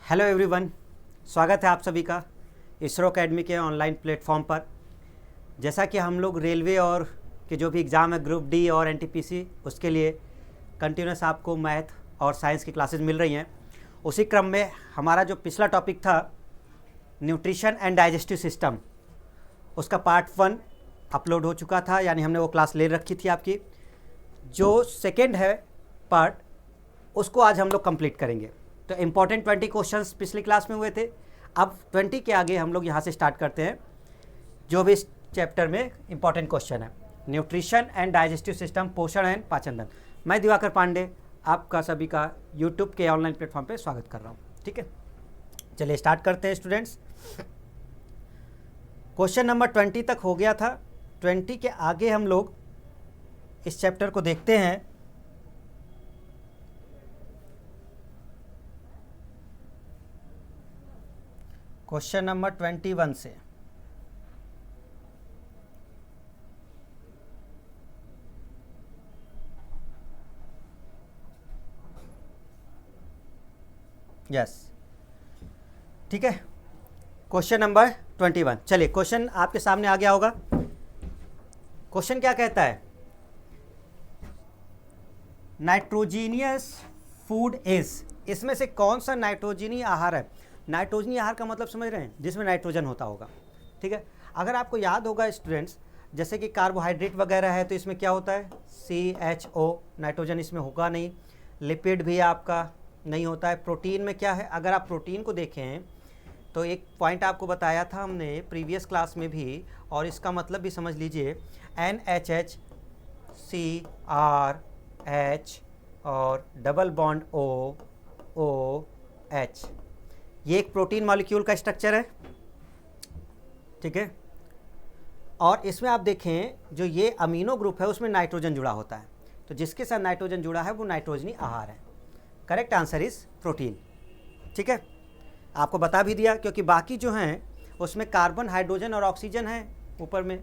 Hello everyone, स्वागत है आप सभी का इसरो अकेडमी के ऑनलाइन प्लेटफॉर्म पर। जैसा कि हम लोग रेलवे और के जो भी एग्ज़ाम है ग्रुप डी और एनटीपीसी उसके लिए कंटिन्यूस आपको मैथ और साइंस की क्लासेस मिल रही हैं। उसी क्रम में हमारा जो पिछला टॉपिक था न्यूट्रिशन एंड डाइजेस्टिव सिस्टम, उसका पार्ट 1 अपलोड हो चुका था, यानी हमने वो क्लास ले रखी थी आपकी। जो सेकेंड है पार्ट, उसको आज हम लोग कंप्लीट करेंगे। तो इम्पॉर्टेंट 20 क्वेश्चंस पिछली क्लास में हुए थे। अब 20 के आगे हम लोग यहाँ से स्टार्ट करते हैं जो भी इस चैप्टर में इम्पॉर्टेंट क्वेश्चन है। न्यूट्रिशन एंड डाइजेस्टिव सिस्टम, पोषण एंड पाचन तंत्र। मैं दिवाकर पांडे आपका सभी का यूट्यूब के ऑनलाइन प्लेटफॉर्म पे स्वागत कर रहा हूँ। ठीक है, चलिए स्टार्ट करते हैं स्टूडेंट्स। क्वेश्चन नंबर 20 तक हो गया था। 20 के आगे हम लोग इस चैप्टर को देखते हैं। क्वेश्चन नंबर 21 से यस, ठीक है। क्वेश्चन नंबर 21, चलिए क्वेश्चन आपके सामने आ गया होगा। क्वेश्चन क्या कहता है? नाइट्रोजीनियस फूड इज, इसमें से कौन सा नाइट्रोजनी आहार है? नाइट्रोजनी आहार का मतलब समझ रहे हैं, जिसमें नाइट्रोजन होता होगा। ठीक है, अगर आपको याद होगा स्टूडेंट्स, जैसे कि कार्बोहाइड्रेट वगैरह है तो इसमें क्या होता है? CHO, नाइट्रोजन इसमें होगा नहीं। लिपिड भी आपका नहीं होता है। प्रोटीन में क्या है? अगर आप प्रोटीन को देखें तो एक पॉइंट आपको बताया था हमने प्रीवियस क्लास में भी, और इसका मतलब भी समझ लीजिए, NHH CRH और डबल बॉन्ड OH, ये एक प्रोटीन मॉलिक्यूल का स्ट्रक्चर है। ठीक है, और इसमें आप देखें जो ये अमीनो ग्रुप है उसमें नाइट्रोजन जुड़ा होता है, तो जिसके साथ नाइट्रोजन जुड़ा है वो नाइट्रोजनी आहार है। Correct answer is protein. ठीक है, आपको बता भी दिया, क्योंकि बाकी जो हैं उसमें कार्बन, हाइड्रोजन और ऑक्सीजन है ऊपर में।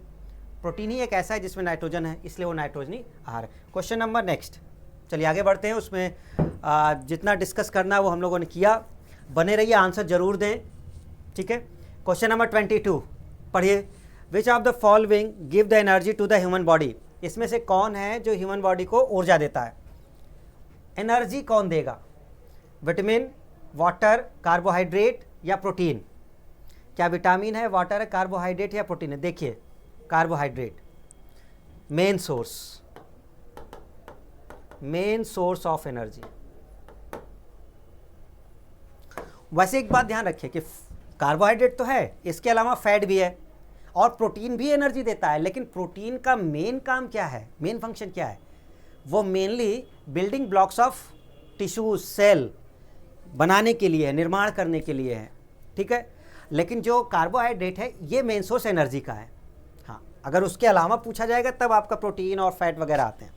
प्रोटीन ही एक ऐसा है जिसमें नाइट्रोजन है, इसलिए वो नाइट्रोजनी आहार है। क्वेश्चन नंबर नेक्स्ट, चलिए आगे बढ़ते हैं। उसमें जितना डिस्कस करना वो हम लोगों ने किया। बने रहिए, आंसर जरूर दें। ठीक है, क्वेश्चन नंबर 22 पढ़िए। Which of the following give the energy to the human body, इसमें से कौन है जो ह्यूमन बॉडी को ऊर्जा देता है? एनर्जी कौन देगा? विटामिन, वाटर, कार्बोहाइड्रेट या प्रोटीन? क्या विटामिन है, वाटर है, कार्बोहाइड्रेट या प्रोटीन है? देखिए, carbohydrate main source of energy. वैसे एक बात ध्यान रखिए कि कार्बोहाइड्रेट तो है, इसके अलावा फैट भी है, और प्रोटीन भी एनर्जी देता है। लेकिन प्रोटीन का मेन काम क्या है, मेन फंक्शन क्या है? वो mainly building blocks of tissues, cell बनाने के लिए है, निर्माण करने के लिए है। ठीक है, लेकिन जो कार्बोहाइड्रेट है ये मेन सोर्स एनर्जी का है। हाँ, अगर उसके अलावा पूछा जाएगा तब आपका प्रोटीन और फैट वगैरह आते हैं।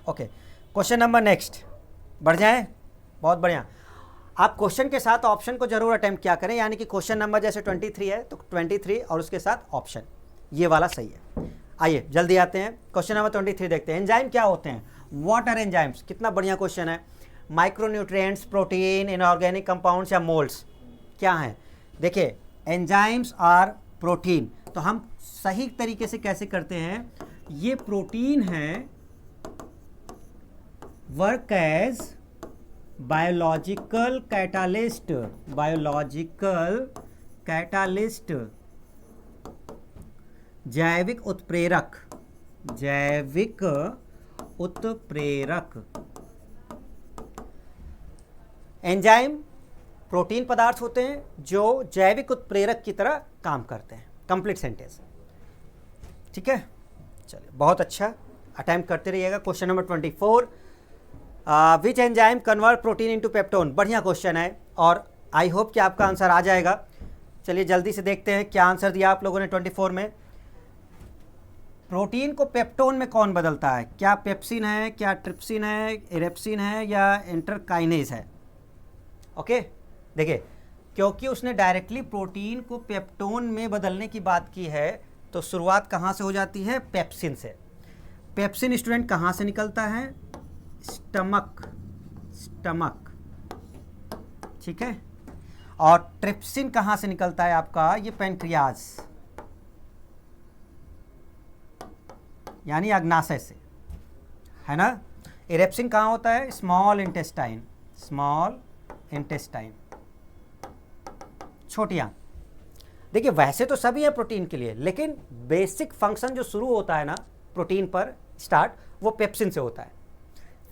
ओके, क्वेश्चन नंबर नेक्स्ट, बढ़ जाएं। बहुत बढ़िया। आप क्वेश्चन के साथ ऑप्शन को जरूर अटेम्प्ट क्या करें, यानी कि क्वेश्चन नंबर जैसे 23 है तो 23 और उसके साथ ऑप्शन, ये वाला सही है। आइए जल्दी आते हैं, क्वेश्चन नंबर 23 देखते हैं। एंजाइम क्या होते हैं? What are enzymes? कितना बढ़िया क्वेश्चन है। माइक्रोन्यूट्रिएंट्स, प्रोटीन, इनऑर्गेनिक कंपाउंड्स या मोल्ड्स, क्या हैं? देखिए, एंजाइम्स आर प्रोटीन। तो हम सही तरीके से कैसे करते हैं? ये प्रोटीन है, वर्क एज बायोलॉजिकल कैटालिस्ट, जैविक उत्प्रेरक, एंजाइम प्रोटीन पदार्थ होते हैं जो जैविक उत्प्रेरक की तरह काम करते हैं। Complete sentence. ठीक है, चलिए बहुत अच्छा, अटेम्प्ट करते रहिएगा। Question number 24, which enzyme convert protein into peptone? बढ़िया क्वेश्चन है और आई होप कि आपका आंसर आ जाएगा। चलिए जल्दी से देखते हैं क्या आंसर दिया आप लोगों ने 24 में। प्रोटीन को पेप्टोन में कौन बदलता है? क्या पेप्सिन है, क्या ट्रिप्सिन है, इरेप्सिन है या इंटरकाइनेज है? ओके, देखिए, क्योंकि उसने डायरेक्टली प्रोटीन को पेप्टोन में बदलने की बात की है तो शुरुआत कहाँ से हो जाती है? पेप्सिन से। पेप्सिन स्टूडेंट कहाँ से निकलता है? स्टमक, ठीक है। और ट्रिप्सिन कहाँ से निकलता है आपका, ये पैंक्रियाज यानी अग्नाशय से, है ना। इरेप्सिन कहाँ होता है, स्मॉल इंटेस्टाइन, स्मॉल इंटेस्टाइन, छोटी आंत। देखिए वैसे तो सभी है प्रोटीन के लिए, लेकिन बेसिक फंक्शन जो शुरू होता है ना प्रोटीन पर स्टार्ट, वो पेप्सिन से होता है।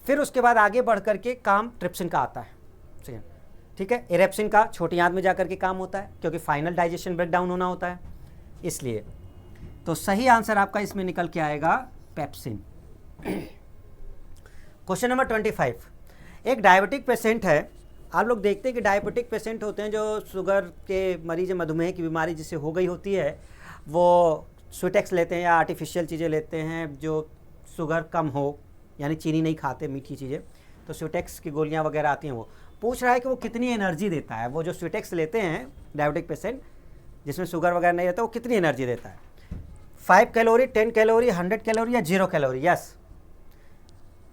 फिर उसके बाद आगे बढ़ करके काम ट्रिप्सिन का आता है, ठीक है। इरेप्सिन का छोटी आंत में जाकर के काम होता है, क्योंकि फाइनल डाइजेशन ब्रेक डाउन होना होता है इसलिए। तो सही आंसर आपका इसमें निकल के आएगा पेप्सिन। क्वेश्चन नंबर 25, एक डायबिटिक पेशेंट है। आप लोग देखते हैं कि डायबिटिक पेशेंट होते हैं जो शुगर के मरीज, मधुमेह की बीमारी जिसे हो गई होती है, वो स्वीटेक्स लेते हैं या आर्टिफिशियल चीज़ें लेते हैं जो शुगर कम हो, यानी चीनी नहीं खाते, मीठी चीज़ें, तो स्वीटेक्स की गोलियां वगैरह आती हैं। वो पूछ रहा है कि वो कितनी एनर्जी देता है, वो जो स्वीटेक्स लेते हैं डायबिटिक पेशेंट जिसमें शुगर वगैरह नहीं रहता, वो कितनी एनर्जी देता है, 5 कैलोरी, 10 कैलोरी, 100 कैलोरी या 0 कैलोरी। यस,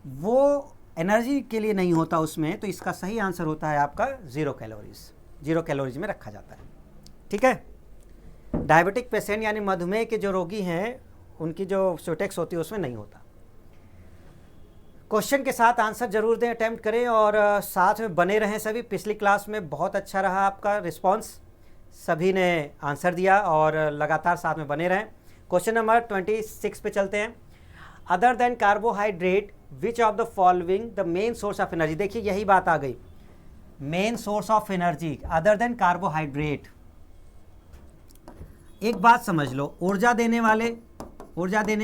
वो एनर्जी के लिए नहीं होता उसमें, तो इसका सही आंसर होता है आपका 0 कैलोरीज, 0 कैलोरीज में रखा जाता है, ठीक है। डायबिटिक पेशेंट यानी मधुमेह के जो रोगी हैं, उनकी जो स्वीटेक्स होती है उसमें नहीं होता। क्वेश्चन के साथ आंसर जरूर दें, अटेम्प्ट करें और साथ में बने रहें सभी। पिछली क्लास में बहुत अच्छा रहा आपका रिस्पॉन्स, सभी ने आंसर दिया और लगातार साथ में बने रहें। क्वेश्चन नंबर 26 पे चलते हैं। Other than carbohydrate which of the following the main source of energy. देखिए यही बात आ गई, main source of energy other than carbohydrate. एक बात समझ लो, ऊर्जा देने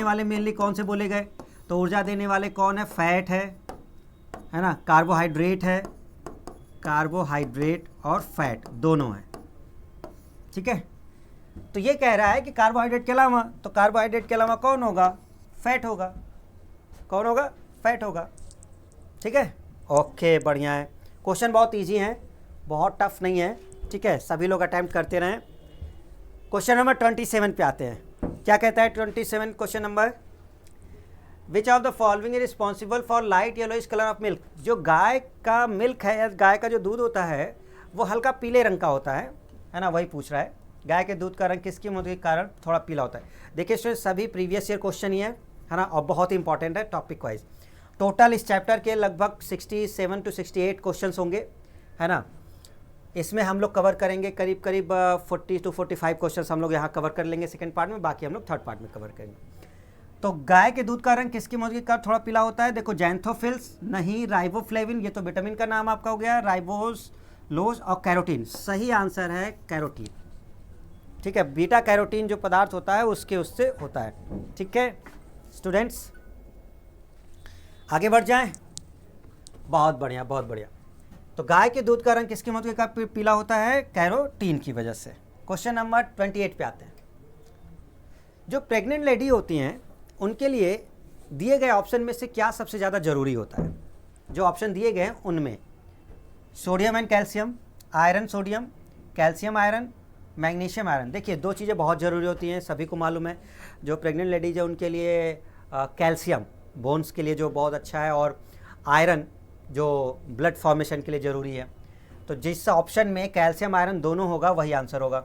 वाले मेनली कौन से बोले गए, तो ऊर्जा देने वाले कौन है, फैट है ना, कार्बोहाइड्रेट है, कार्बोहाइड्रेट और फैट दोनों है, ठीक है। तो ये कह रहा है कि कार्बोहाइड्रेट के अलावा, तो कार्बोहाइड्रेट के अलावा कौन होगा, फैट होगा। कौन होगा, फैट होगा, ठीक है। ओके, बढ़िया है। क्वेश्चन बहुत इजी है, बहुत टफ नहीं है, ठीक है, सभी लोग अटेम्प्ट करते रहें। क्वेश्चन नंबर 27 पे आते हैं। क्या कहता है 27 question number, which of the following is responsible for light yellowish colour of milk. जो गाय का मिल्क है या गाय का जो दूध होता है वो हल्का पीले रंग का होता है ना, वही पूछ रहा है। गाय के दूध का रंग किसकी मौत के कारण थोड़ा पीला होता है। देखिए स्टूडेंट, सभी प्रीवियस ईयर क्वेश्चन ही है ना, और बहुत ही इंपॉर्टेंट है टॉपिक वाइज। टोटल इस चैप्टर के लगभग 67 to 68 क्वेश्चंस होंगे, है ना। इसमें हम लोग कवर करेंगे करीब 40 to 45 क्वेश्चंस हम लोग यहाँ कवर कर लेंगे सेकंड पार्ट में, बाकी हम लोग थर्ड पार्ट में कवर करेंगे। तो गाय के दूध का रंग किसकी मौत के कारण थोड़ा पीला होता है, देखो जैंथोफिल्स नहीं, राइबोफ्लेविन, ये तो विटामिन का नाम आपका हो गया, राइबोस लोज और कैरोटीन। सही आंसर है कैरोटीन, ठीक है। बीटा कैरोटीन जो पदार्थ होता है उससे होता है, ठीक है स्टूडेंट्स। आगे बढ़ जाएं, बहुत बढ़िया बहुत बढ़िया। तो गाय के दूध का रंग किसकी मौत के कारण पीला होता है, कैरोटीन की वजह से। क्वेश्चन नंबर 28 पे आते हैं। जो प्रेग्नेंट लेडी होती हैं उनके लिए दिए गए ऑप्शन में से क्या सबसे ज़्यादा जरूरी होता है। जो ऑप्शन दिए गए हैं उनमें sodium and calcium, iron sodium, calcium iron, magnesium iron. देखिए दो चीज़ें बहुत ज़रूरी होती हैं, सभी को मालूम है। जो प्रेग्नेंट लेडीज है उनके लिए कैल्शियम बोन्स के लिए जो बहुत अच्छा है, और आयरन जो ब्लड फॉर्मेशन के लिए ज़रूरी है। तो जिस ऑप्शन में कैल्शियम आयरन दोनों होगा वही आंसर होगा।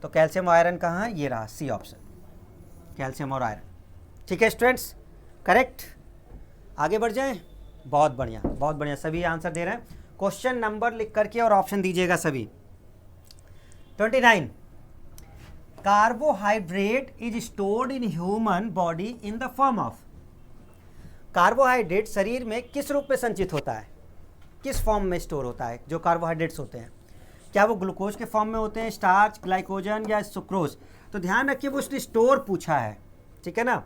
तो कैल्शियम आयरन कहाँ है, ये रहा सी ऑप्शन, कैल्शियम और आयरन, ठीक है स्टूडेंट्स, करेक्ट। आगे बढ़ जाएं, बहुत बढ़िया बहुत बढ़िया, सभी आंसर दे रहे हैं। क्वेश्चन नंबर लिख करके और ऑप्शन दीजिएगा सभी। 29, carbohydrate is stored in human body in the form of. Carbohydrate शरीर में किस रूप में संचित होता है, किस फॉर्म में स्टोर होता है। जो कार्बोहाइड्रेट्स होते हैं क्या वो ग्लूकोज के फॉर्म में होते हैं, स्टार्च, ग्लाइकोजन या सुक्रोज। तो ध्यान रखिए वो उसने स्टोर पूछा है, ठीक है ना।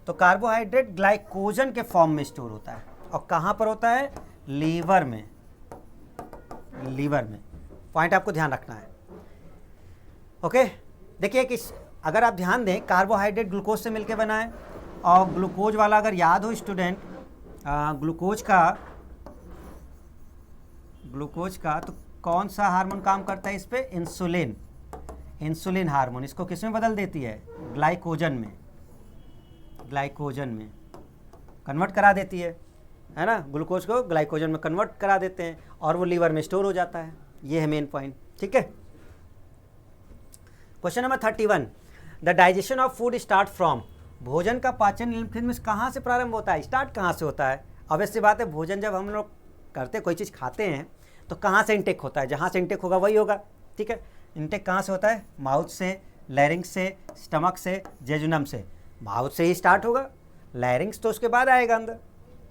तो कार्बोहाइड्रेट ग्लाइकोजन के फॉर्म में स्टोर होता है, और कहाँ पर होता है, लीवर में, लीवर में। पॉइंट आपको ध्यान रखना है, ओके। देखिए कि अगर आप ध्यान दें, कार्बोहाइड्रेट ग्लूकोज से मिलकर बना है, और ग्लूकोज वाला अगर याद हो स्टूडेंट, ग्लूकोज का तो कौन सा हार्मोन काम करता है इस पे, इंसुलिन, इंसुलिन हार्मोन। इसको किस में बदल देती है, ग्लाइकोजन में, ग्लाइकोजन में कन्वर्ट करा देती है ना। ग्लूकोज को ग्लाइकोजन में कन्वर्ट करा देते हैं और वो लीवर में स्टोर हो जाता है। ये है मेन पॉइंट, ठीक है। Question number 31, the digestion of food start from, भोजन का पाचन निम्नलिखित में कहाँ से प्रारंभ होता है, स्टार्ट कहाँ से होता है। ऑब्वियस बात है, भोजन जब हम लोग करते कोई चीज़ खाते हैं तो कहाँ से इंटेक होता है, जहाँ से इंटेक होगा वही होगा, ठीक है। इंटेक कहाँ से होता है, माउथ से, लैरिंग्स से, स्टमक से, जेजुनम से। माउथ से ही स्टार्ट होगा, लैरिंग्स तो उसके बाद आएगा अंदर,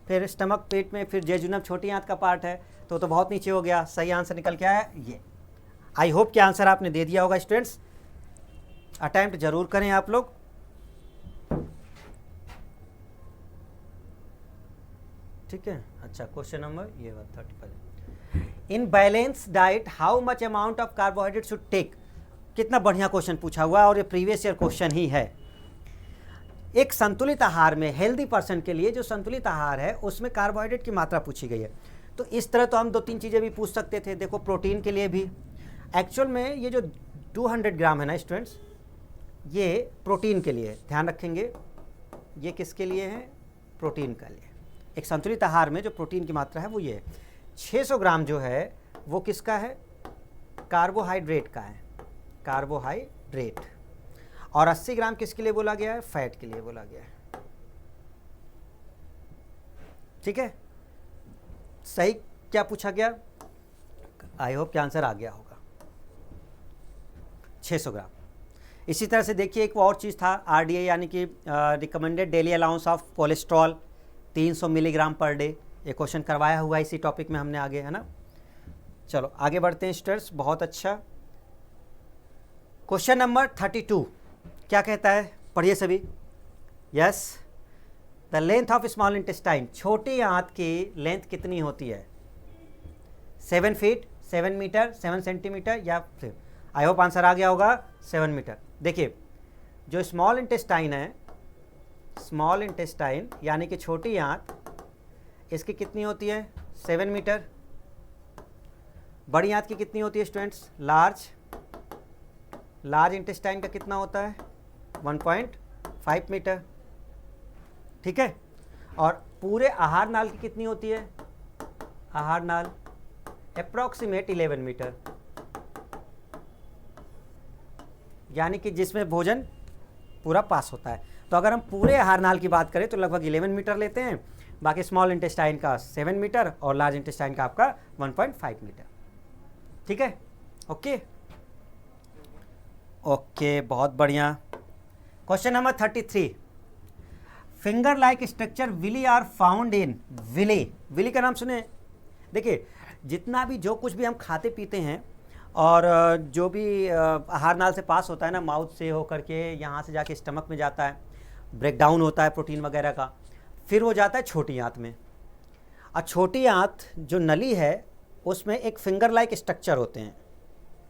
फिर स्टमक पेट में, फिर जेजुनम छोटी आंत का पार्ट है, तो बहुत नीचे हो गया। सही आंसर निकल के आया ये। आई होप कि आंसर आपने दे दिया होगा स्टूडेंट्स, अटेम्प्ट जरूर करें आप लोग। ठीक है, अच्छा क्वेश्चन नंबर ये 35, in balance diet how much amount of carbohydrate should take. कितना बढ़िया क्वेश्चन पूछा हुआ है और ये प्रीवियस ईयर क्वेश्चन ही है। एक संतुलित आहार में हेल्दी पर्सन के लिए जो संतुलित आहार है उसमें कार्बोहाइड्रेट की मात्रा पूछी गई है। तो इस तरह तो हम 2-3 चीज़ें भी पूछ सकते थे। देखो प्रोटीन के लिए भी एक्चुअल में ये जो 200 ग्राम है ना स्टूडेंट्स, ये प्रोटीन के लिए, ध्यान रखेंगे ये किसके लिए है, प्रोटीन के लिए। एक संतुलित आहार में जो प्रोटीन की मात्रा है वो ये है। 600 ग्राम जो है वो किसका है, कार्बोहाइड्रेट का है, कार्बोहाइड्रेट। और 80 ग्राम किसके लिए बोला गया है, फैट के लिए बोला गया है। ठीक है, सही क्या पूछा गया, आई होप कि आंसर आ गया होगा, 600 ग्राम। इसी तरह से देखिए एक और चीज़ था, आरडीए यानी कि recommended daily allowance of cholesterol 300 milligram per day. ये क्वेश्चन करवाया हुआ है इसी टॉपिक में हमने आगे, है ना। चलो आगे बढ़ते हैं स्टूडेंट्स, बहुत अच्छा। क्वेश्चन नंबर 32 क्या कहता है, पढ़िए सभी। Yes, the length of small intestine, छोटी आंत की लेंथ कितनी होती है, 7 फीट, 7 मीटर, 7 सेंटीमीटर, या फिर आई होप आंसर आ गया होगा 7 मीटर। देखिए जो स्मॉल इंटेस्टाइन है, स्मॉल इंटेस्टाइन यानी कि छोटी आंत, इसकी कितनी होती है, 7 मीटर। बड़ी आंत की कितनी होती है स्टूडेंट्स, लार्ज इंटेस्टाइन का कितना होता है, 1.5 मीटर। ठीक है, और पूरे आहार नाल की कितनी होती है, आहार नाल अप्रॉक्सीमेट 11 मीटर, यानी कि जिसमें भोजन पूरा पास होता है। तो अगर हम पूरे आहार नाल की बात करें तो लगभग 11 मीटर लेते हैं, बाकी स्मॉल इंटेस्टाइन का 7 मीटर और लार्ज इंटेस्टाइन का आपका 1.5 मीटर। ठीक है, ओके ओके, बहुत बढ़िया। Question number 33, finger like structure villi are found in, villi का नाम सुने। देखिए जितना भी जो कुछ भी हम खाते पीते हैं और जो भी आहार नाल से पास होता है ना, माउथ से होकर के यहाँ से जाके स्टमक में जाता है, ब्रेक डाउन होता है प्रोटीन वगैरह का, फिर वो जाता है छोटी आंत में। और छोटी आंत जो नली है उसमें एक फिंगर लाइक स्ट्रक्चर होते हैं,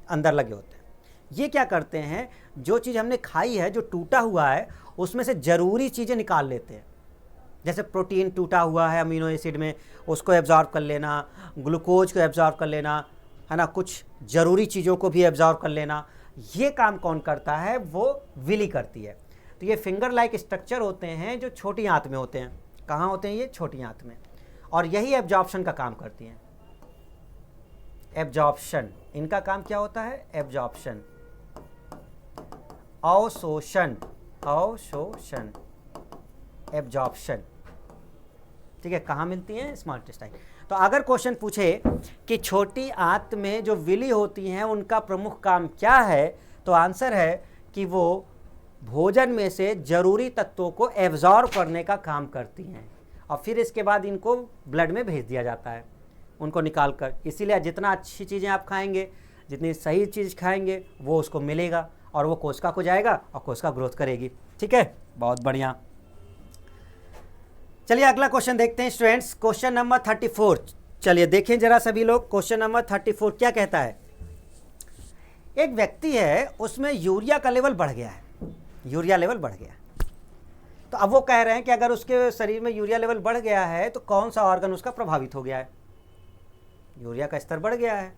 अंदर लगे होते हैं। ये क्या करते हैं, जो चीज़ हमने खाई है, जो टूटा हुआ है, उसमें से ज़रूरी चीज़ें निकाल लेते हैं। जैसे प्रोटीन टूटा हुआ है अमीनो एसिड में, उसको एब्जॉर्ब कर लेना, ग्लूकोज को एब्जॉर्ब कर लेना, है ना, कुछ ज़रूरी चीज़ों को भी एब्जॉर्ब कर लेना। ये काम कौन करता है, वो विली करती है। तो ये फिंगर लाइक स्ट्रक्चर होते हैं जो छोटी आंत में होते हैं। कहाँ होते हैं ये, छोटी आंत में, और यही एब्जॉर्प्शन का काम करती हैं। एब्जॉर्प्शन, इनका काम क्या होता है, एब्जॉर्प्शन, अवशोषण, अवशोषण, एब्जॉर्प्शन। ठीक है, कहाँ मिलती हैं, स्मॉल इंटेस्टाइन। तो अगर क्वेश्चन पूछे कि छोटी आंत में जो विली होती हैं उनका प्रमुख काम क्या है, तो आंसर है कि वो भोजन में से जरूरी तत्वों को एब्जॉर्ब करने का काम करती हैं, और फिर इसके बाद इनको ब्लड में भेज दिया जाता है, उनको निकाल कर। इसीलिए जितना अच्छी चीज़ें आप खाएंगे, जितनी सही चीज़ खाएंगे, वो उसको मिलेगा और वो कोशिका को जाएगा और कोशिका ग्रोथ करेगी। ठीक है, बहुत बढ़िया। चलिए अगला क्वेश्चन देखते हैं स्टूडेंट्स, क्वेश्चन नंबर 34। चलिए देखें जरा सभी लोग, क्वेश्चन नंबर 34 क्या कहता है। एक व्यक्ति है, उसमें यूरिया का लेवल बढ़ गया है, यूरिया लेवल बढ़ गया। तो अब वो कह रहे हैं कि अगर उसके शरीर में यूरिया लेवल बढ़ गया है तो कौन सा ऑर्गन उसका प्रभावित हो गया है। यूरिया का स्तर बढ़ गया है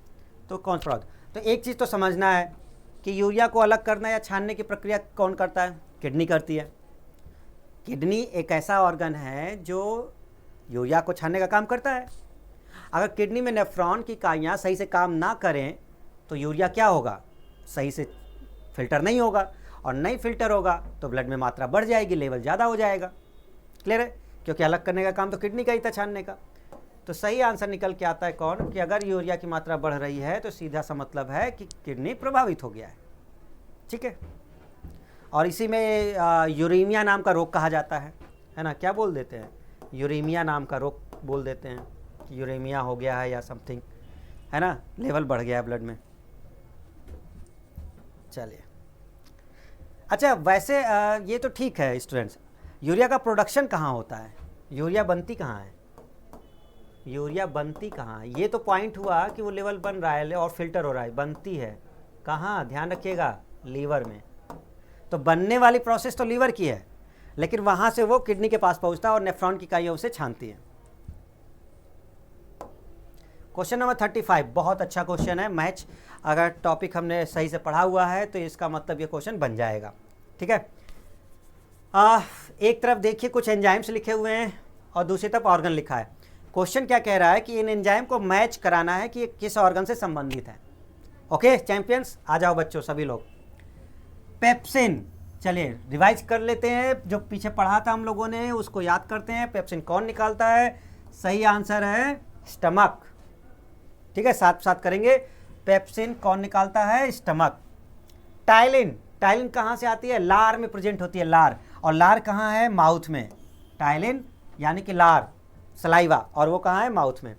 तो कौन सा प्रभावित। तो एक चीज़ तो समझना है कि यूरिया को अलग करना या छानने की प्रक्रिया कौन करता है, किडनी करती है। किडनी एक ऐसा ऑर्गन है जो यूरिया को छानने का काम करता है। अगर किडनी में नेफ्रॉन की इकाइयाँ सही से काम ना करें तो यूरिया क्या होगा, सही से फिल्टर नहीं होगा, और नहीं फिल्टर होगा तो ब्लड में मात्रा बढ़ जाएगी, लेवल ज़्यादा हो जाएगा। क्लियर है? क्योंकि अलग करने का काम तो किडनी का ही था, छानने का। तो सही आंसर निकल के आता है कौन, कि अगर यूरिया की मात्रा बढ़ रही है तो सीधा सा मतलब है कि किडनी प्रभावित हो गया है। ठीक है, और इसी में यूरेमिया नाम का रोग कहा जाता है ना, क्या बोल देते हैं, यूरेमिया नाम का रोग बोल देते हैं कि यूरेमिया हो गया है या समथिंग, है ना, लेवल बढ़ गया है ब्लड में। चलिए, अच्छा वैसे ये तो ठीक है स्टूडेंट्स, यूरिया का प्रोडक्शन कहाँ होता है, यूरिया बनती कहाँ है, यूरिया बनती कहाँ है, ये तो पॉइंट हुआ कि वो लेवल बन रहा है और फिल्टर हो रहा है, बनती है कहाँ, ध्यान रखिएगा, लीवर में। तो बनने वाली प्रोसेस तो लीवर की है, लेकिन वहाँ से वो किडनी के पास पहुँचता है और नेफ्रॉन की इकाइयाँ उसे छानती है। क्वेश्चन नंबर 35 बहुत अच्छा क्वेश्चन है, मैच अगर टॉपिक हमने सही से पढ़ा हुआ है तो इसका मतलब ये क्वेश्चन बन जाएगा। ठीक है, एक तरफ देखिए कुछ एंजाइम्स लिखे हुए हैं और दूसरी तरफ ऑर्गन लिखा है। क्वेश्चन क्या कह रहा है कि इन एंजाइम को मैच कराना है कि ये किस ऑर्गन से संबंधित है। ओके चैंपियंस, आ जाओ बच्चों सभी लोग। पेप्सिन, चलिए रिवाइज कर लेते हैं, जो पीछे पढ़ा था हम लोगों ने उसको याद करते हैं। पेप्सिन कौन निकालता है, सही आंसर है स्टमक। ठीक है, साथ साथ करेंगे, पेप्सिन कौन निकालता है, स्टमक। टाइलिन, टाइलिन कहाँ से आती है, लार में प्रेजेंट होती है, लार, और लार कहाँ है, माउथ में। टाइलिन यानी कि लार, सलाइवा, और वो कहाँ है, माउथ में।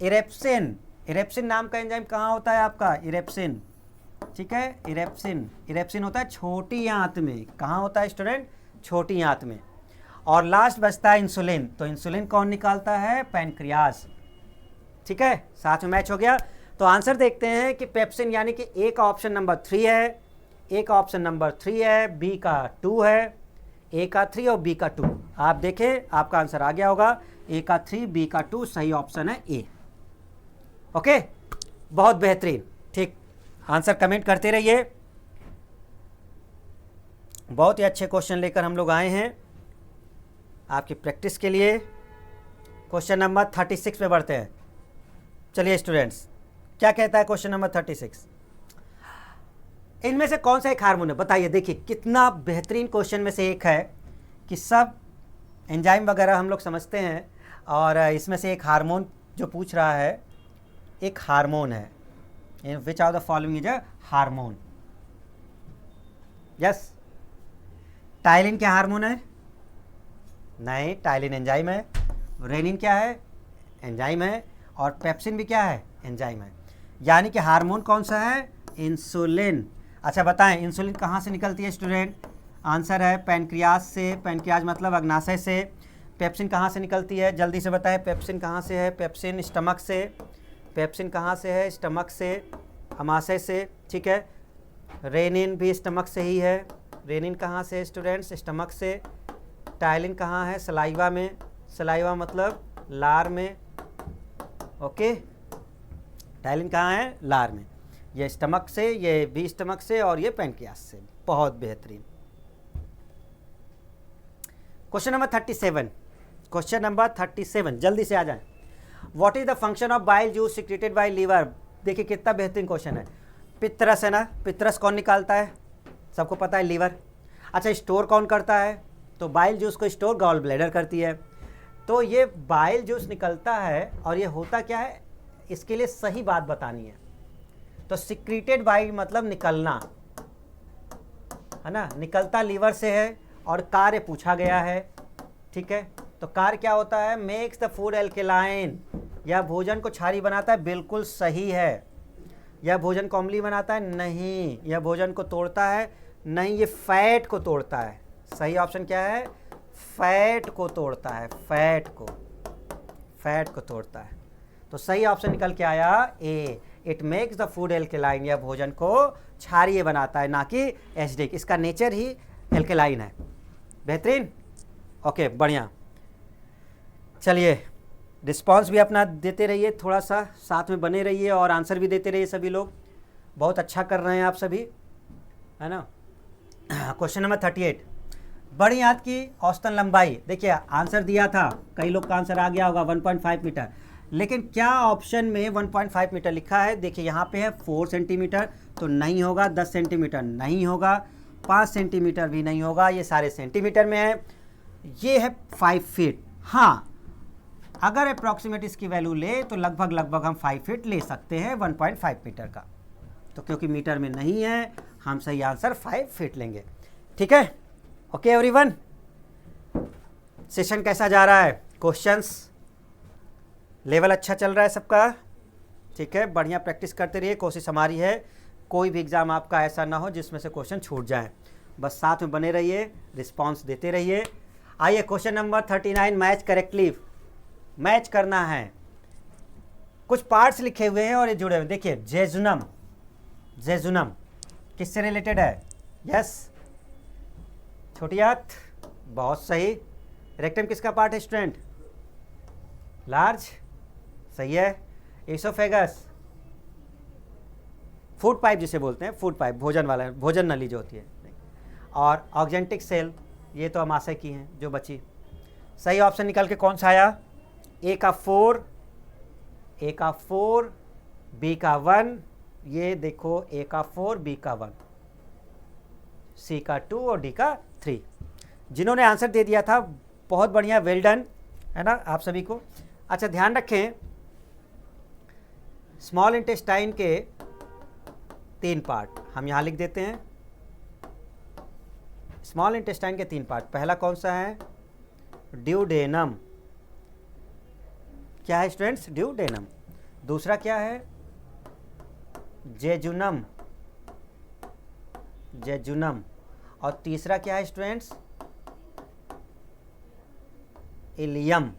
इरेप्सिन, इरेप्सिन नाम का एंजाइम कहाँ होता है आपका, इरेप्सिन। ठीक है, इरेप्सिन, इरेप्सिन होता है छोटी आंत में, कहाँ होता है स्टूडेंट, छोटी आंत में। और लास्ट बचता है इंसुलिन, तो इंसुलिन कौन निकालता है, पैनक्रियाज। ठीक है, साथ में मैच हो गया। तो आंसर देखते हैं कि पेप्सिन यानी कि ए का ऑप्शन नंबर 3 है, ए का ऑप्शन नंबर 3 है, बी का 2 है, ए का 3 और बी का 2। आप देखें आपका आंसर आ गया होगा, ए का 3 बी का 2, सही ऑप्शन है ए। ओके, बहुत बेहतरीन। ठीक, आंसर कमेंट करते रहिए, बहुत ही अच्छे क्वेश्चन लेकर हम लोग आए हैं आपकी प्रैक्टिस के लिए। क्वेश्चन नंबर 36 पे बढ़ते हैं। चलिए स्टूडेंट्स, क्या कहता है क्वेश्चन नंबर 36, इनमें से कौन सा एक हार्मोन है, बताइए। देखिए कितना बेहतरीन क्वेश्चन में से एक है कि सब एंजाइम वगैरह हम लोग समझते हैं, और इसमें से एक हार्मोन जो पूछ रहा है, एक हार्मोन है, which are the following is a hormone. Yes, ptyalin क्या हार्मोन है, नहीं, टाइलिन एंजाइम है। रेनिन क्या है, एंजाइम है, और पेप्सिन भी क्या है, एंजाइम है। यानी कि हार्मोन कौन सा है, इंसुलिन। अच्छा बताएं, इंसुलिन कहाँ से निकलती है स्टूडेंट, आंसर है पैनक्रियाज से, पैनक्रियाज मतलब अग्नाशय से। पेप्सिन कहाँ से निकलती है, जल्दी से बताएं, पेप्सिन कहाँ से है, पेप्सिन स्टमक से। पेप्सिन कहाँ से है, स्टमक से, अमाशय से। ठीक है, रेनिन भी स्टमक से ही है, रेनिन कहाँ से है स्टूडेंट्स, स्टमक से। टाइलिन कहाँ है, सलाइवा में, सलाइवा मतलब लार में। ओके, टाइलिन कहाँ है, लार में। ये स्टमक से, ये भी स्टमक से, और ये पैनक्रियाज से। बहुत बेहतरीन। क्वेश्चन नंबर 37, क्वेश्चन नंबर 37, जल्दी से आ जाएं। What is the function of bile juice secreted by liver. देखिए कितना बेहतरीन क्वेश्चन है। पित्रस है ना, पित्रस कौन निकालता है, सबको पता है, लीवर। अच्छा, स्टोर कौन करता है, तो बाइल जूस को स्टोर गॉल ब्लैडर करती है। तो ये बाइल जूस निकलता है, और ये होता क्या है, इसके लिए सही बात बतानी है। तो सिक्रीटेड बाइल मतलब निकलना, है ना, निकलता लीवर से है, और कार्य पूछा गया है। ठीक है, तो कार्य क्या होता है, मेक्स द फूड एल्केलाइन, यह भोजन को क्षारीय बनाता है, बिल्कुल सही है। यह भोजन को अम्लीय बनाता है, नहीं। यह भोजन को तोड़ता है, नहीं, ये फैट को तोड़ता है। सही ऑप्शन क्या है, फैट को तोड़ता है, फैट को, फैट को तोड़ता है। तो सही ऑप्शन निकल के आया A, it makes the food alkaline, यह भोजन को क्षारीय बनाता है, ना कि एसिडिक। इसका नेचर ही एल्केलाइन है। बेहतरीन, ओके, बढ़िया। चलिए, रिस्पांस भी अपना देते रहिए, थोड़ा सा साथ में बने रहिए, और आंसर भी देते रहिए सभी लोग। बहुत अच्छा कर रहे हैं आप सभी, है ना। क्वेश्चन नंबर 38, बड़ी आंत की औसतन लंबाई। देखिए आंसर दिया था, कई लोग का आंसर आ गया होगा 1.5 मीटर। लेकिन क्या ऑप्शन में 1.5 मीटर लिखा है? देखिए यहाँ पे है 4 सेंटीमीटर, तो नहीं होगा। 10 सेंटीमीटर नहीं होगा, 5 सेंटीमीटर भी नहीं होगा, ये सारे सेंटीमीटर में है। ये है 5 फीट। हाँ, अगर अप्रॉक्सीमेट इसकी वैल्यू ले तो लगभग हम 5 फीट ले सकते हैं 1.5 मीटर का। तो क्योंकि मीटर में नहीं है, हम सही आंसर 5 फीट लेंगे। ठीक है, ओके एवरीवन। सेशन कैसा जा रहा है? क्वेश्चंस लेवल अच्छा चल रहा है सबका? ठीक है, बढ़िया प्रैक्टिस करते रहिए। कोशिश हमारी है कोई भी एग्ज़ाम आपका ऐसा ना हो जिसमें से क्वेश्चन छूट जाए। बस साथ में बने रहिए, रिस्पांस देते रहिए। आइए question number 39, match correctly. Match करना है। कुछ पार्ट्स लिखे हुए हैं और ये जुड़े हुए। देखिए जेजुनम, जेजुनम किससे रिलेटेड है? यस, छोटी आंत, बहुत सही। रेक्टम किसका पार्ट है स्टूडेंट? लार्ज, सही है। इसोफेगस, फूड पाइप जिसे बोलते हैं, फूड पाइप, भोजन वाला, भोजन नली जो होती है। और ऑक्जेंटिक सेल, ये तो अमाशय की हैं जो बची। सही ऑप्शन निकल के कौन सा आया? ए का 4, ए का 4, बी का 1, ये देखो ए का 4, बी का 1, सी का 2 और डी का 3। जिन्होंने आंसर दे दिया था बहुत बढ़िया, वेल डन, है ना आप सभी को। अच्छा ध्यान रखें, स्मॉल इंटेस्टाइन के 3 पार्ट हम यहाँ लिख देते हैं। स्मॉल इंटेस्टाइन के 3 पार्ट, पहला कौन सा है? ड्यूडेनम। क्या है स्टूडेंट्स? ड्यूडेनम। दूसरा क्या है? Jejunum, jejunum. और तीसरा क्या है स्टूडेंट्स? इलियम।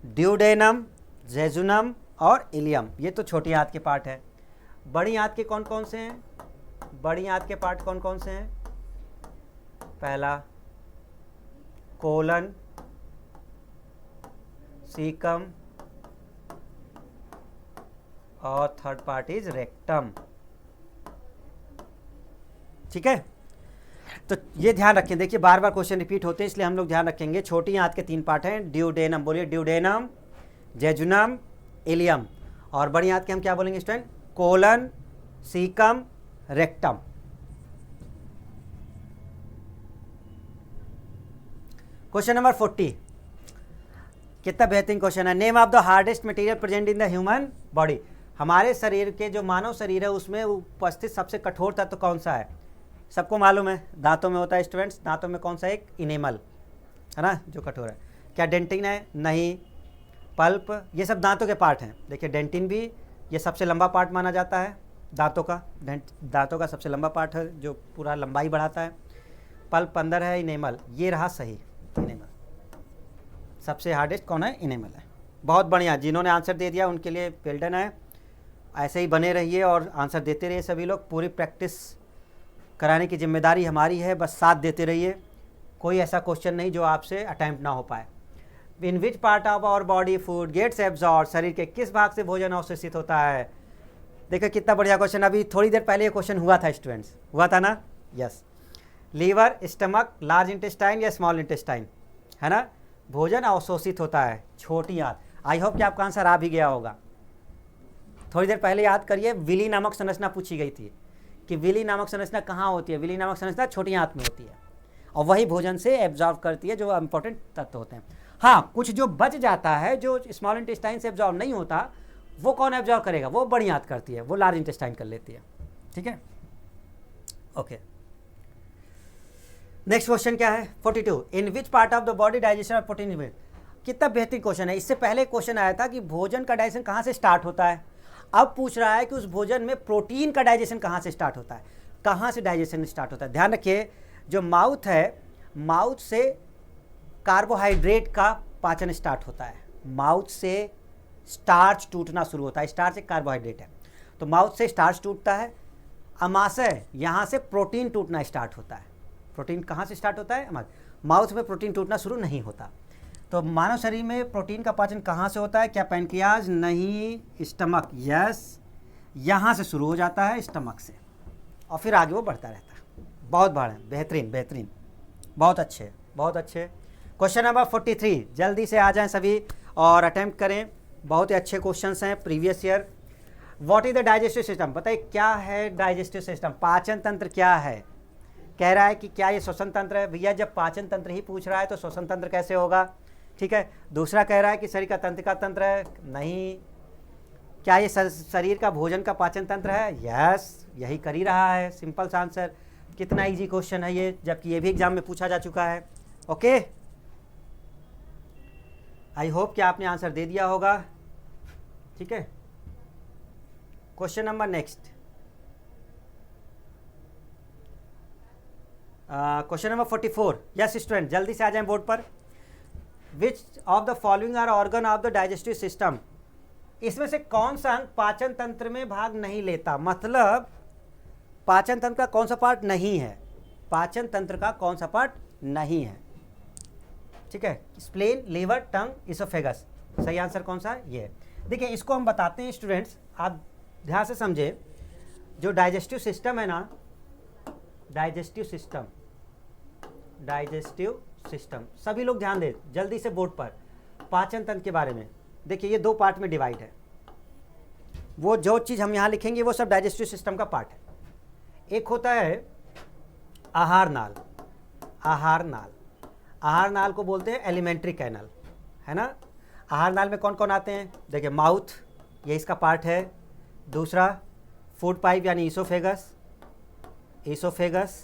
ड्यूडेनम, जेजुनम और इलियम, ये तो छोटी आंत के पार्ट है। बड़ी आंत के कौन कौन से हैं? बड़ी आंत के पार्ट कौन कौन से हैं? पहला कोलन, सीकम और थर्ड पार्ट इज रेक्टम। ठीक है, तो ये ध्यान रखें। देखिए बार बार क्वेश्चन रिपीट होते हैं, इसलिए हम लोग ध्यान रखेंगे। छोटी आंत के 3 पार्ट हैं, ड्यूडेनम, बोलिए ड्यूडेनम, जेजुनम, इलियम। और बड़ी आंत के हम क्या बोलेंगे student? Colon, caecum, rectum. Question number 40, कितना बेहतरीन क्वेश्चन है। Name of the hardest material present in the human body. हमारे शरीर के जो मानव शरीर है उसमें उपस्थित सबसे कठोर तत्व कौन सा है? सबको मालूम है, दांतों में होता है स्टूडेंट्स। दांतों में कौन सा? एक इनेमल, है ना, जो कठोर है। क्या डेंटिन है? नहीं। पल्प, ये सब दांतों के पार्ट हैं। देखिए डेंटिन भी ये सबसे लंबा पार्ट माना जाता है दांतों का। दांतों का सबसे लंबा पार्ट है जो पूरा लंबाई बढ़ाता है। पल्प अंदर है, इनेमल, ये रहा सही। इनेमल सबसे हार्डेस्ट कौन है? इनेमल है। बहुत बढ़िया, जिन्होंने आंसर दे दिया उनके लिए वेल डन है। ऐसे ही बने रहिए और आंसर देते रहिए सभी लोग। पूरी प्रैक्टिस कराने की जिम्मेदारी हमारी है, बस साथ देते रहिए। कोई ऐसा क्वेश्चन नहीं जो आपसे अटैम्प्ट ना हो पाए। In which part of our body food gets absorb. शरीर के किस भाग से भोजन अवशोषित होता है? देखो कितना बढ़िया क्वेश्चन, अभी थोड़ी देर पहले ये क्वेश्चन हुआ था स्टूडेंट्स, हुआ था ना? Yes. Liver, stomach, large intestine या स्मॉल इंटेस्टाइन, है ना? भोजन अवशोषित होता है छोटी आंत। आई होप कि आपका आंसर आ भी गया होगा। थोड़ी देर पहले याद करिए, विली नामक संरचना पूछी गई थी कि विली नामक संरचना कहाँ होती है? विली नामक संरचना छोटी आंत में होती है और वही भोजन से एब्जॉर्ब करती है जो इंपॉर्टेंट तत्व होते हैं। हाँ, कुछ जो बच जाता है जो स्मॉल इंटेस्टाइन से एब्जॉर्ब नहीं होता, वो कौन एब्जॉर्ब करेगा? वो बड़ी आंत करती है, वो लार्ज इंटेस्टाइन कर लेती है। ठीक है, ओके। नेक्स्ट क्वेश्चन क्या है? 42, in which part of the body digestion of protein. कितना बेहतरीन क्वेश्चन है। इससे पहले क्वेश्चन आया था कि भोजन का डाइजेशन कहाँ से स्टार्ट होता है। अब पूछ रहा है कि उस भोजन में प्रोटीन का डाइजेशन कहाँ से स्टार्ट होता है। कहाँ से डाइजेशन स्टार्ट होता है? ध्यान रखिए, जो माउथ है, माउथ से कार्बोहाइड्रेट का पाचन स्टार्ट होता है। माउथ से स्टार्च टूटना शुरू होता है। स्टार्च एक कार्बोहाइड्रेट है, तो माउथ से स्टार्च टूटता है। अमाशय, यहाँ से प्रोटीन टूटना स्टार्ट होता है। प्रोटीन कहाँ से स्टार्ट होता है? माउथ में प्रोटीन टूटना शुरू नहीं होता। तो मानव शरीर में प्रोटीन का पाचन कहाँ से होता है? क्या पैनक्रियाज? नहीं। स्टमक, यस, यहाँ से शुरू हो जाता है, स्टमक से, और फिर आगे वो बढ़ता रहता है। बहुत बढ़िया, बेहतरीन बेहतरीन, बहुत अच्छे बहुत अच्छे। क्वेश्चन नंबर 43, जल्दी से आ जाएं सभी और अटेम्प्ट करें। बहुत ही अच्छे क्वेश्चंस हैं previous year. What is the digestive system, बताइए क्या है डाइजेस्टिव सिस्टम, पाचन तंत्र क्या है। कह रहा है कि क्या ये श्वसन तंत्र है, भैया जब पाचन तंत्र ही पूछ रहा है तो श्वसन तंत्र कैसे होगा, ठीक है। दूसरा कह रहा है कि शरीर का तंत्रिका तंत्र है, नहीं। क्या ये शरीर का भोजन का पाचन तंत्र है, यस, यही कर ही रहा है, सिंपल सा आंसर। कितना इजी क्वेश्चन है ये, जबकि ये भी एग्जाम में पूछा जा चुका है। ओके, आई होप कि आपने आंसर दे दिया होगा, ठीक है। Question number next, question number 44। Yes student, जल्दी से आ जाएं बोर्ड पर। Which of the following are organ of the digestive system, इसमें से कौन सा अंग पाचन तंत्र में भाग नहीं लेता, मतलब पाचन तंत्र का कौन सा पार्ट नहीं है, पाचन तंत्र का कौन सा पार्ट नहीं है, ठीक है। स्प्लेन, लीवर, टंग, इसोफेगस, सही आंसर कौन सा है, ये। देखिए इसको हम बताते हैं स्टूडेंट्स, आप ध्यान से समझे। जो डाइजेस्टिव सिस्टम है ना, डाइजेस्टिव सिस्टम, डाइजेस्टिव सिस्टम, सभी लोग ध्यान दें जल्दी से बोर्ड पर, पाचन तंत्र के बारे में। देखिए ये दो पार्ट में डिवाइड है, वो जो चीज़ हम यहाँ लिखेंगे वो सब डाइजेस्टिव सिस्टम का पार्ट है। एक होता है आहार नाल, आहार नाल, आहार नाल को बोलते हैं एलिमेंट्री कैनल, है ना। आहार नाल में कौन कौन आते हैं, देखिए माउथ, ये इसका पार्ट है। दूसरा फूड पाइप यानी ईसोफेगस, ईसोफेगस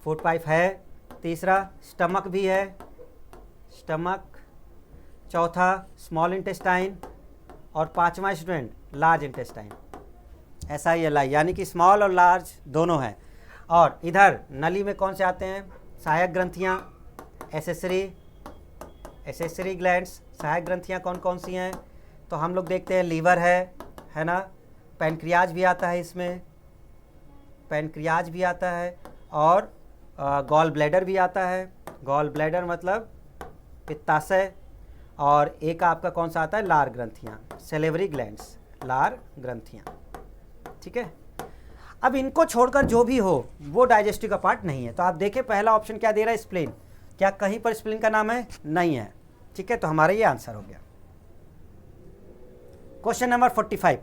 फूड पाइप है। तीसरा स्टमक भी है, स्टमक। चौथा स्मॉल इंटेस्टाइन, और पांचवा स्टूडेंट लार्ज इंटेस्टाइन, ऐसा ही है, यानी कि स्मॉल और लार्ज दोनों हैं। और इधर नली में कौन से आते हैं, सहायक ग्रंथियाँ, एसेसरी, एसेसरी ग्लैंड्स। सहायक ग्रंथियाँ कौन कौन सी हैं, तो हम लोग देखते हैं लीवर है ना, पैनक्रियाज भी आता है इसमें, पैनक्रियाज भी आता है, और गॉल ब्लैडर भी आता है। गॉल ब्लैडर मतलब पित्ताशय। और एक आपका कौन सा आता है, लार ग्रंथियाँ, सेलेवरी ग्लैंड्स, लार ग्रंथियाँ, ठीक है। अब इनको छोड़कर जो भी हो वो डाइजेस्टिव का पार्ट नहीं है। तो आप देखें पहला ऑप्शन क्या दे रहा है, स्प्लीन, क्या कहीं पर स्प्लीन का नाम है, नहीं है, ठीक है। तो हमारा ये आंसर हो गया। क्वेश्चन नंबर 45,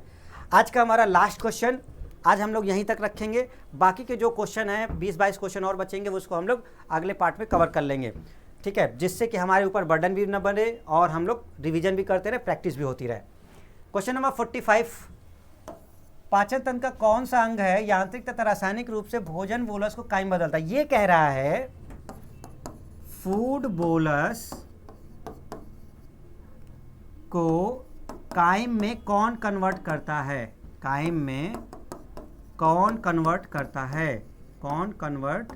आज का हमारा लास्ट क्वेश्चन, आज हम लोग यहीं तक रखेंगे। बाकी के जो क्वेश्चन हैं 20-22 क्वेश्चन और बचेंगे, वो उसको हम लोग अगले पार्ट में कवर कर लेंगे, ठीक है, जिससे कि हमारे ऊपर बर्डन भी न बने और हम लोग रिवीजन भी करते रहे, प्रैक्टिस भी होती रहे। क्वेश्चन नंबर 45, पाचन तंत्र का कौन सा अंग है यांत्रिक तथा रासायनिक रूप से भोजन बोलस को कायम बदलता है। ये कह रहा है फूड बोलस को कायम में कौन कन्वर्ट करता है, कायम में कौन कन्वर्ट करता है, कौन कन्वर्ट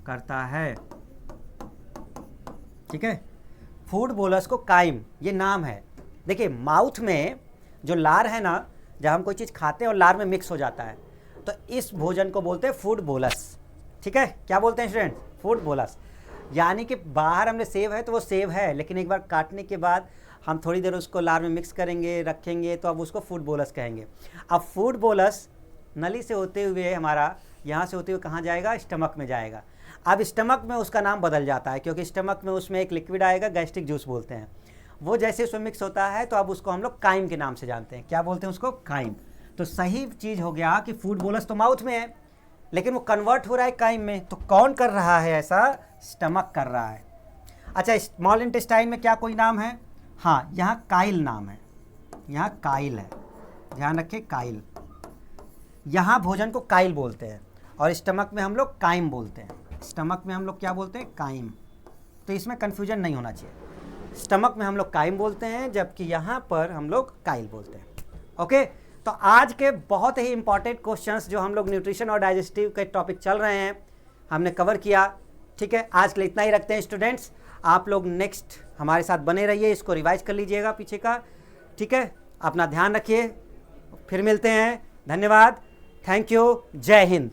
करता है, ठीक है। फूड बोलस को कायम, ये नाम है। देखिए माउथ में जो लार है ना, जब हम कोई चीज़ खाते हैं और लार में मिक्स हो जाता है, तो इस भोजन को बोलते हैं फूड बोलस, ठीक है। क्या बोलते हैं स्टूडेंट, फूड बोलस। यानी कि बाहर हमने सेव है तो वो सेव है, लेकिन एक बार काटने के बाद हम थोड़ी देर उसको लार में मिक्स करेंगे, रखेंगे, तो अब उसको फूड बोलस कहेंगे। अब फूड बोलस नली से होते हुए हमारा यहाँ से होते हुए कहाँ जाएगा, स्टमक में जाएगा। अब स्टमक में उसका नाम बदल जाता है, क्योंकि स्टमक में उसमें एक लिक्विड आएगा, गैस्ट्रिक जूस बोलते हैं, वो जैसे उसमें मिक्स होता है तो अब उसको हम लोग काइम के नाम से जानते हैं। क्या बोलते हैं उसको, काइम। तो सही चीज़ हो गया कि फूड बोलस तो माउथ में है, लेकिन वो कन्वर्ट हो रहा है काइम में। तो कौन कर रहा है ऐसा, स्टमक कर रहा है। अच्छा, स्मॉल इंटेस्टाइन में क्या कोई नाम है, हाँ यहाँ काइल नाम है, यहाँ काइल है, ध्यान रखें काइल। यहाँ भोजन को काइल बोलते हैं और स्टमक में हम लोग काइम बोलते हैं। स्टमक में हम लोग क्या बोलते हैं, काइम। तो इसमें कन्फ्यूजन नहीं होना चाहिए, स्टमक में हम लोग काइम बोलते हैं, जबकि यहाँ पर हम लोग काइल बोलते हैं। ओके, तो आज के बहुत ही इंपॉर्टेंट क्वेश्चंस जो हम लोग न्यूट्रिशन और डाइजेस्टिव के टॉपिक चल रहे हैं हमने कवर किया, ठीक है। आज के लिए इतना ही रखते हैं स्टूडेंट्स। आप लोग नेक्स्ट हमारे साथ बने रहिए, इसको रिवाइज कर लीजिएगा पीछे का, ठीक है। अपना ध्यान रखिए, फिर मिलते हैं, धन्यवाद, थैंक यू, जय हिंद।